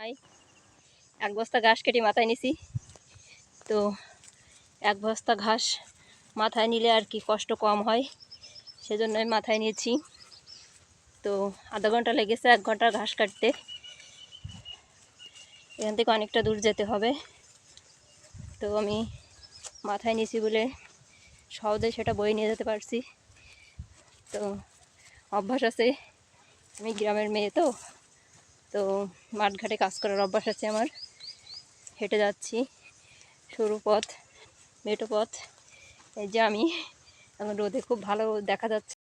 এক বস্তা ঘাস কেটে মাথায় নিছি। তো এক বস্তা ঘাস মাথায় নিলে আর কি কষ্ট কম হয়, সেজন্য আমি মাথায় নিয়েছি। তো আধা ঘন্টা লেগেছে 1 ঘন্টা ঘাস কাটতে। এখান থেকে অনেকটা দূর যেতে হবে। তো আমি মাথায় নিয়েছি বলে সহজে সেটা বয়ে নিয়ে যেতে পারছি। তো অভ্যাস আছে, আমি গ্রামের মেয়ে, তো মাঠঘাটে কাজ করার অভ্যাস আছে আমার। হেঁটে যাচ্ছি, সরু পথ, মেঠো পথ। এই যে আমি এখন রোদে খুব ভালো দেখা যাচ্ছে,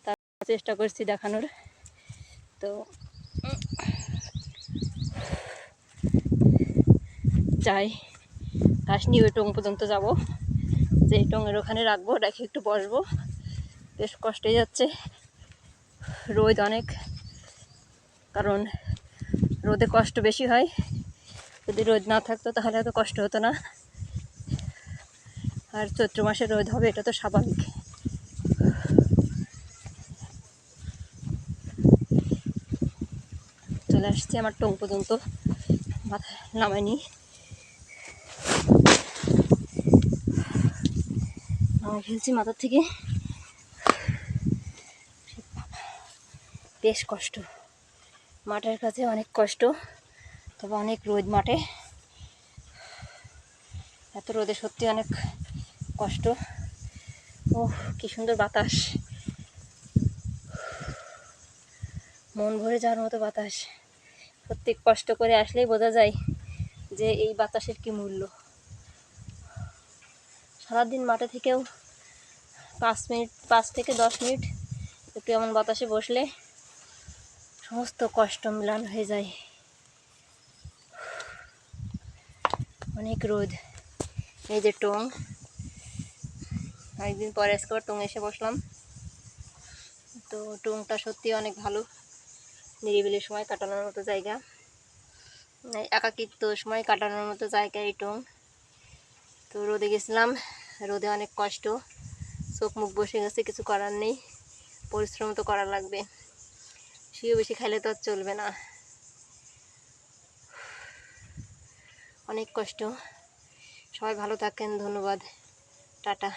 তার চেষ্টা করছি দেখানোর। তো যাই, ঘাস নিয়ে ওই টং পর্যন্ত যাব, যে টঙের ওখানে রাখবো, রেখে একটু বসবো। বেশ কষ্টে যাচ্ছে, রোদ অনেক, কারণ রোদে কষ্ট বেশি হয়। যদি রোদ না থাকতো তাহলে এত কষ্ট হতো না। আর চৈত্র মাসে রোদ হবে, এটা তো স্বাভাবিক। চলে আসছি আমার টং পর্যন্ত, মাথায় নামাইনি, নামাই ফেলছি মাথার থেকে। বেশ কষ্ট, মাঠের কাছে অনেক কষ্ট, তবে অনেক রোদ মাঠে। এত রোদে সত্যি অনেক কষ্ট। ও কি সুন্দর বাতাস, মন ভরে যাওয়ার মতো বাতাস। সত্যি কষ্ট করে আসলেই বোঝা যায় যে এই বাতাসের কি মূল্য। সারাদিন মাঠে থেকেও 5 থেকে 10 মিনিট একটু এমন বাতাসে বসলে সমস্ত কষ্ট মিলান হয়ে যায়। অনেক রোদ। এই যে টং, অনেকদিন পরে আজকে টং এসে বসলাম। তো টংটা সত্যি অনেক ভালো, নিরিবিলি সময় কাটানোর মতো জায়গা, একাকিত্ব সময় কাটানোর মতো জায়গা এই টং। তো রোদে গেছিলাম, রোদে অনেক কষ্ট, চোখ মুখ বসে গেছে, কিছু করার নেই, পরিশ্রম তো করা লাগবে। শুয়ে বেশি খাইলে তো আর চলবে না, অনেক কষ্ট। সবাই ভালো থাকেন, ধন্যবাদ, টাটা।